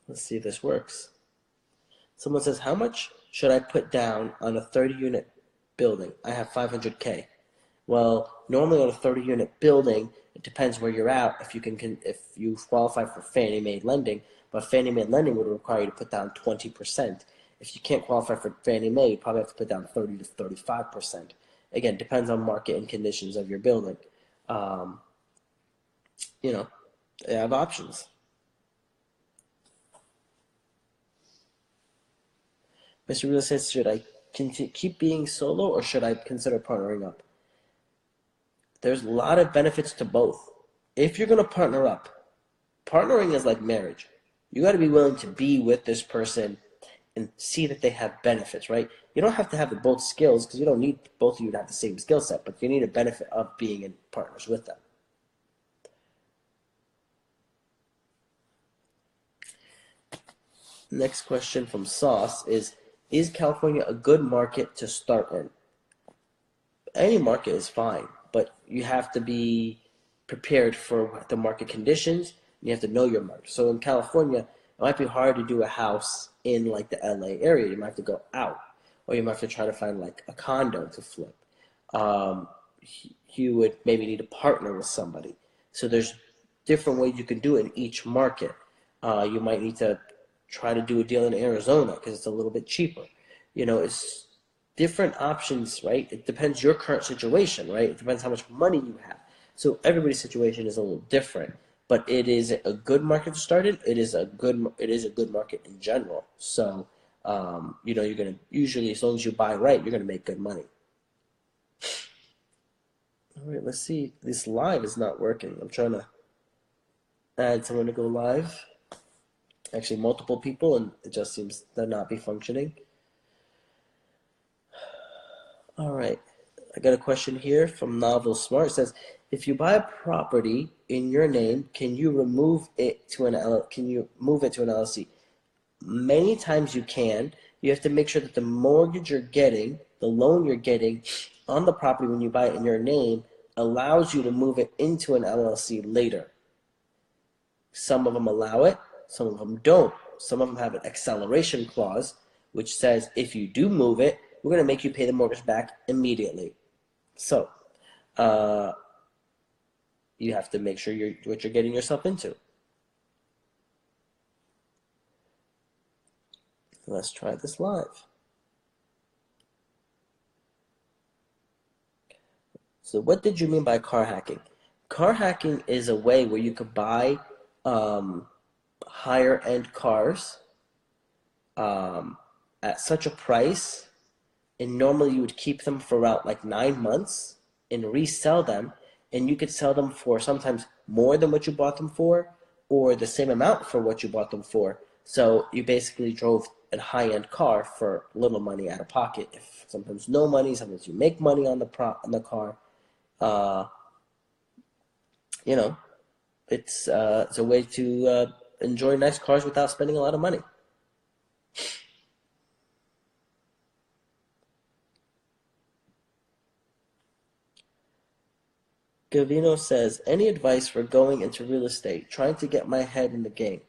Let's see if this works. Someone says, how much should I put down on a 30-unit building? I have 500K. Well, normally on a 30-unit building, it depends where you're at, if you qualify for Fannie Mae lending, but Fannie Mae lending would require you to put down 20%. If you can't qualify for Fannie Mae, you probably have to put down 30 to 35%. Again, depends on market and conditions of your building. They have options. Mr. Real Estate, should I keep being solo or should I consider partnering up? There's a lot of benefits to both. if you're going to partner up, partnering is like marriage. You got to be willing to be with this person and see that they have benefits, right? You don't have to have both skills because you don't need both of you to have the same skill set, but you need a benefit of being in partners with them. Next question from Sauce is California a good market to start in? Any market is fine, but you have to be prepared for the market conditions. You have to know your market. So in California, it might be hard to do a house in like the LA area. You might have to go out, or you might have to try to find like a condo to flip. You would maybe need to partner with somebody. So there's different ways you can do it in each market. You might need to try to do a deal in Arizona because it's a little bit cheaper. It's different options, right? It depends your current situation, right? It depends how much money you have. So everybody's situation is a little different, but it is a good market to start in. It is a good market in general. So, you're gonna usually, as long as you buy right, you're gonna make good money. All right, let's see. This live is not working. I'm trying to add someone to go live. Actually, multiple people, and it just seems to not be functioning. All right, I got a question here from Novel Smart. It says, if you buy a property in your name, can you move it to an LLC? Many times you can. You have to make sure that the mortgage you're getting, the loan you're getting on the property when you buy it in your name, allows you to move it into an LLC later. Some of them allow it, some of them don't. Some of them have an acceleration clause, which says if you do move it, we're going to make you pay the mortgage back immediately. So, you have to make sure what you're getting yourself into. Let's try this live. So what did you mean by car hacking? Car hacking is a way where you could buy higher end cars at such a price, and normally you would keep them for about like 9 months and resell them, and you could sell them for sometimes more than what you bought them for, or the same amount for what you bought them for. So you basically drove a high-end car for little money out of pocket. If sometimes no money, sometimes you make money on the car. It's a way to enjoy nice cars without spending a lot of money. Gavino says, any advice for going into real estate, trying to get my head in the game?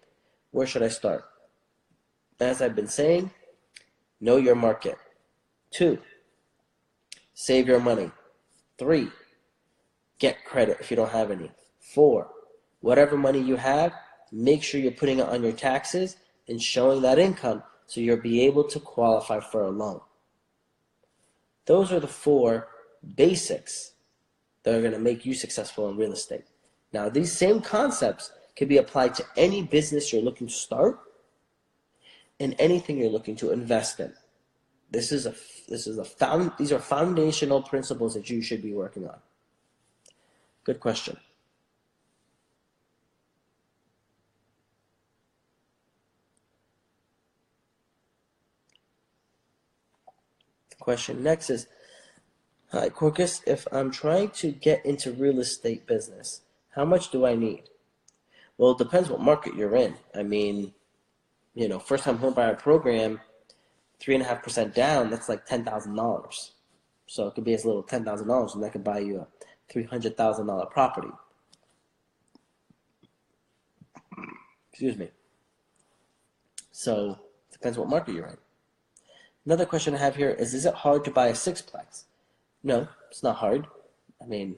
Where should I start? As I've been saying, know your market. 2, save your money. 3, get credit if you don't have any. 4, whatever money you have, make sure you're putting it on your taxes and showing that income so you'll be able to qualify for a loan. Those are the 4 basics that are going to make you successful in real estate. Now, these same concepts can be applied to any business you're looking to start and anything you're looking to invest in. These are foundational principles that you should be working on. Good question. The question next is, hi, Corcus, if I'm trying to get into real estate business, how much do I need? Well, it depends what market you're in. I mean, first-time homebuyer program, 3.5% down, that's like $10,000. So it could be as little as $10,000, and that could buy you a $300,000 property. Excuse me. So it depends what market you're in. Another question I have here is it hard to buy a sixplex? No, it's not hard. I mean,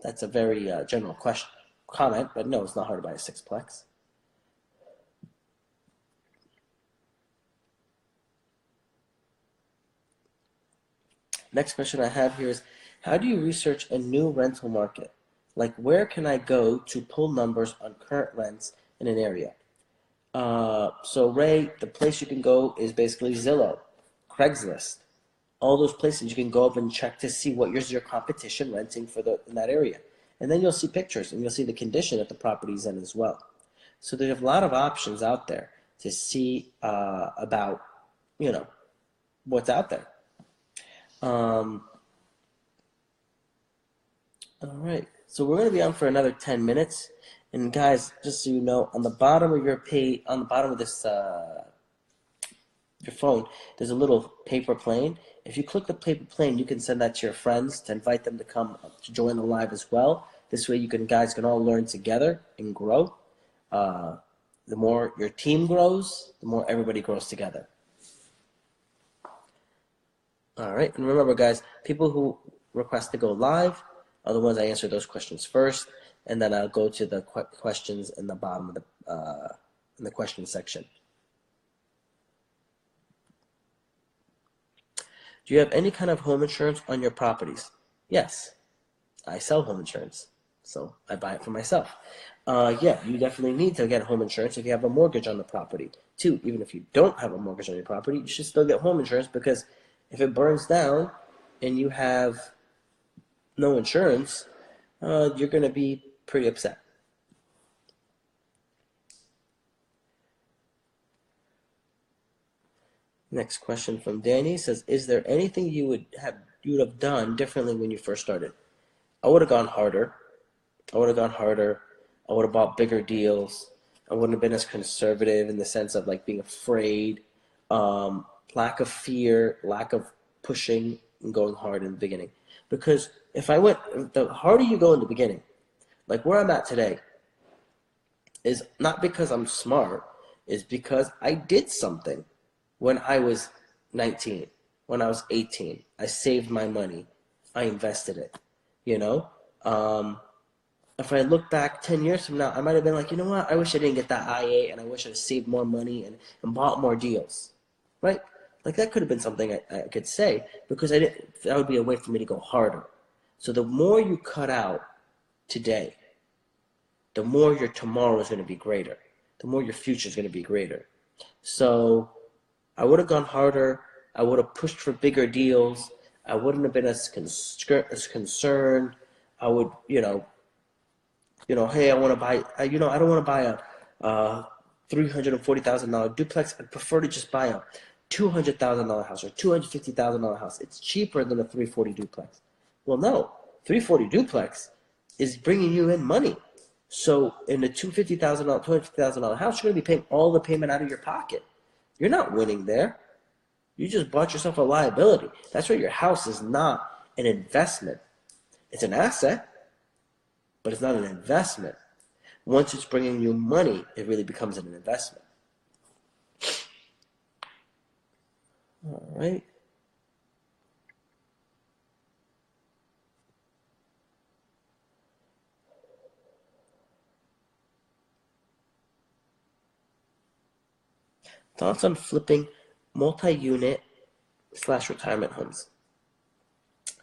that's a very general comment, but no, it's not hard to buy a sixplex. Next question I have here is, how do you research a new rental market? Like, where can I go to pull numbers on current rents in an area? So Ray, the place you can go is basically Zillow, Craigslist, all those places you can go up and check to see what is your competition renting in that area. And then you'll see pictures and you'll see the condition that the property's in as well. So there's a lot of options out there to see about, what's out there. All right, so we're going to be on for another 10 minutes. And guys, just so you know, on the bottom of your page, on the bottom of this your phone, there's a little paper plane. If you click the paper plane, you can send that to your friends to invite them to come to join the live as well. This way, guys can all learn together and grow. The more your team grows, the more everybody grows together. All right, and remember, guys, people who request to go live are the ones I answer those questions first, and then I'll go to the questions in the bottom of in the question section. Do you have any kind of home insurance on your properties? Yes, I sell home insurance, so I buy it for myself. Yeah, you definitely need to get home insurance if you have a mortgage on the property. Too, even if you don't have a mortgage on your property, you should still get home insurance, because if it burns down and you have no insurance, you're going to be pretty upset. Next question from Danny says, is there anything you would have done differently when you first started? I would have gone harder. I would have bought bigger deals. I wouldn't have been as conservative in the sense of like being afraid, lack of fear, lack of pushing and going hard in the beginning. Because the harder you go in the beginning, like where I'm at today, is not because I'm smart, is because I did something when I was 19, when I was 18. I saved my money. I invested it, If I look back 10 years from now, I might have been like, you know what? I wish I didn't get that IA, and I wish I saved more money and bought more deals, right? Like that could have been something I could say, because that would be a way for me to go harder. So the more you cut out today, the more your tomorrow is going to be greater. The more your future is going to be greater. So I would have gone harder. I would have pushed for bigger deals. I wouldn't have been as concerned. I would, hey, I want to buy, I don't want to buy a $340,000 duplex. I'd prefer to just buy a $200,000 house or $250,000 house. It's cheaper than a 340 duplex. Well, no, 340 duplex is bringing you in money. So in the $250,000 house, you're going to be paying all the payment out of your pocket. You're not winning there. You just bought yourself a liability. That's why your house is not an investment. It's an asset, but it's not an investment. Once it's bringing you money, it really becomes an investment. All right. Thoughts on flipping multi-unit / retirement homes?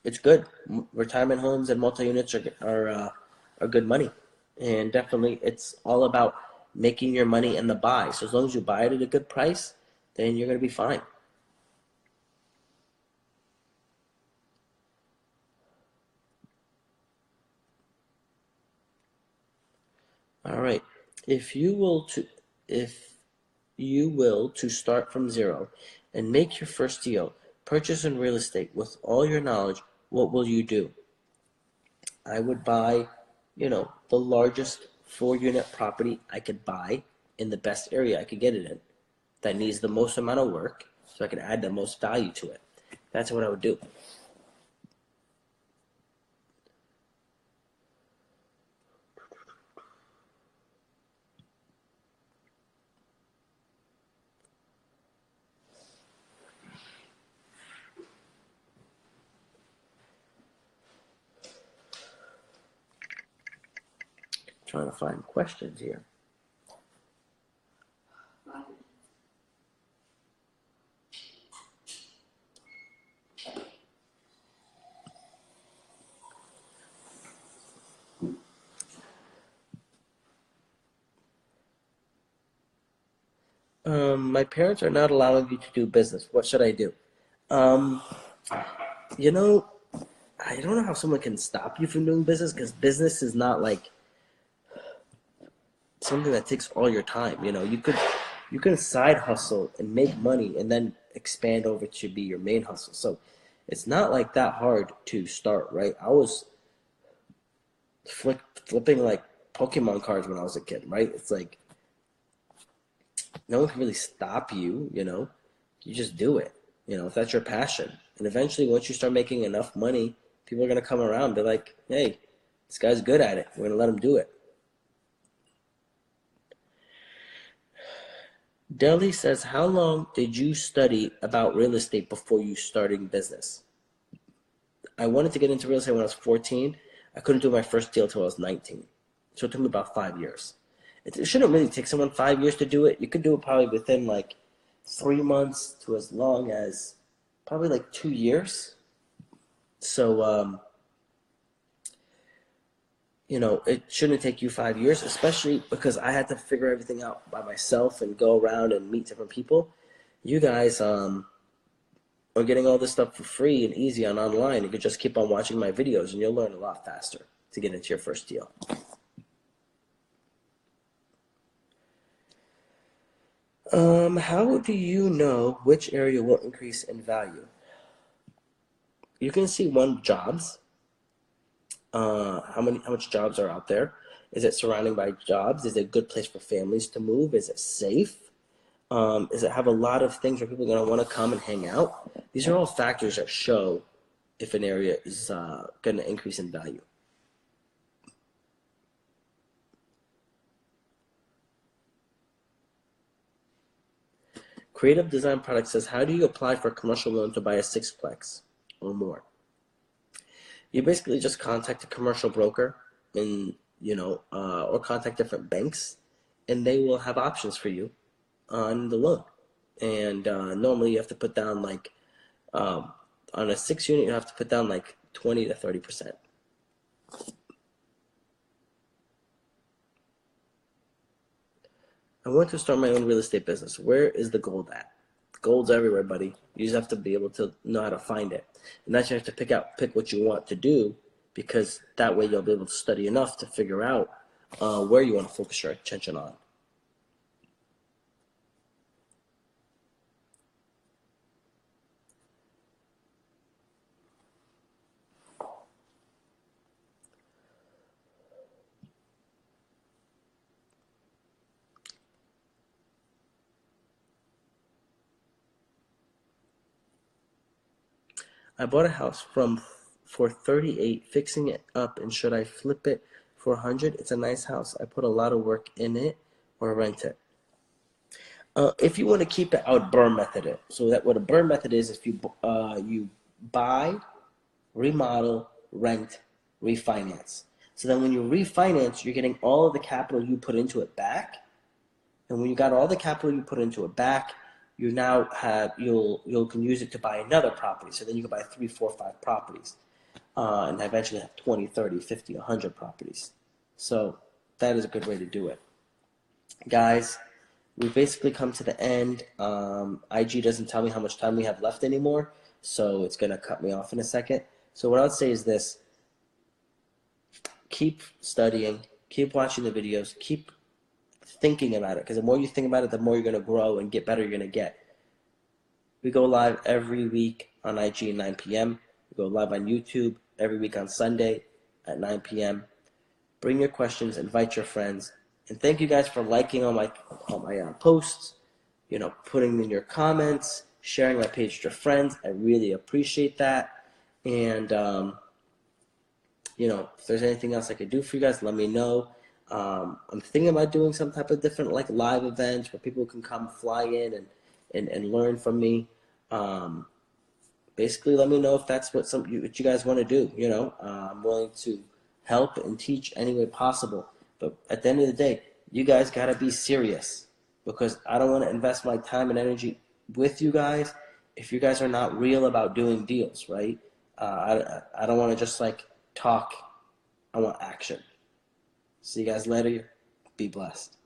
It's good. Retirement homes and multi-units are good money, and definitely it's all about making your money in the buy. So as long as you buy it at a good price, then you're going to be fine. All right. If you will to start from zero and make your first deal, purchase in real estate with all your knowledge, what will you do? I would buy, the largest 4-unit property I could buy in the best area I could get it in, that needs the most amount of work, so I can add the most value to it. That's what I would do. Trying to find questions here. My parents are not allowing me to do business. What should I do? You know, I don't know how someone can stop you from doing business, because business is not like something that takes all your time. You can side hustle and make money and then expand over to be your main hustle. So it's not like that hard to start, right? I was flipping like Pokemon cards when I was a kid, right? It's like no one can really stop you, You just do it, if that's your passion. And eventually, once you start making enough money, people are going to come around and be like, hey, this guy's good at it. We're going to let him do it. Deli says, how long did you study about real estate before you starting business? I wanted to get into real estate when I was 14. I couldn't do my first deal until I was 19. So it took me about 5 years. It shouldn't really take someone 5 years to do it. You could do it probably within like 3 months to as long as probably like 2 years. So, it shouldn't take you 5 years, especially because I had to figure everything out by myself and go around and meet different people. You guys are getting all this stuff for free and easy on online. You could just keep on watching my videos and you'll learn a lot faster to get into your first deal. How do you know which area will increase in value? You can see jobs. How much jobs are out there? Is it surrounding by jobs? Is it a good place for families to move? Is it safe? Does it have a lot of things where people are going to want to come and hang out? These are all factors that show if an area is going to increase in value. Creative Design Product says, how do you apply for a commercial loan to buy a sixplex or more? You basically just contact a commercial broker and, or contact different banks, and they will have options for you on the loan. And normally you have to put down like, on a 6-unit, you have to put down like 20 to 30%. I want to start my own real estate business. Where is the gold at? Gold's everywhere, buddy. You just have to be able to know how to find it. And that's you have to pick what you want to do, because that way you'll be able to study enough to figure out where you want to focus your attention on. I bought a house for 38, fixing it up, and should I flip it for 100? It's a nice house. I put a lot of work in it, or rent it. If you want to keep it, I would burn method it. So that what a burn method is, if you buy, remodel, rent, refinance. So then when you refinance, you're getting all of the capital you put into it back. And when you got all the capital you put into it back, you now have you can use it to buy another property. So then you can buy 3, 4, 5 properties, and eventually have 20, 30, 50, 100 properties. So that is a good way to do it, guys. We've basically come to the end. IG doesn't tell me how much time we have left anymore, so it's gonna cut me off in a second. So what I'd say is this: keep studying, keep watching the videos, keep thinking about it, because the more you think about it, the more you're going to grow and get better you're going to get. We go live every week on IG at 9 p.m. We go live on YouTube every week on Sunday at 9 p.m. Bring your questions, invite your friends, and thank you guys for liking all my posts, putting in your comments, sharing my page with your friends. I really appreciate that. And if there's anything else I could do for you guys, let me know. I'm thinking about doing some type of different like live events where people can come fly in and learn from me. Basically, let me know if that's what you guys want to do. I'm willing to help and teach any way possible. But at the end of the day, you guys got to be serious, because I don't want to invest my time and energy with you guys if you guys are not real about doing deals, right? I don't want to just like talk. I want action. See you guys later. Be blessed.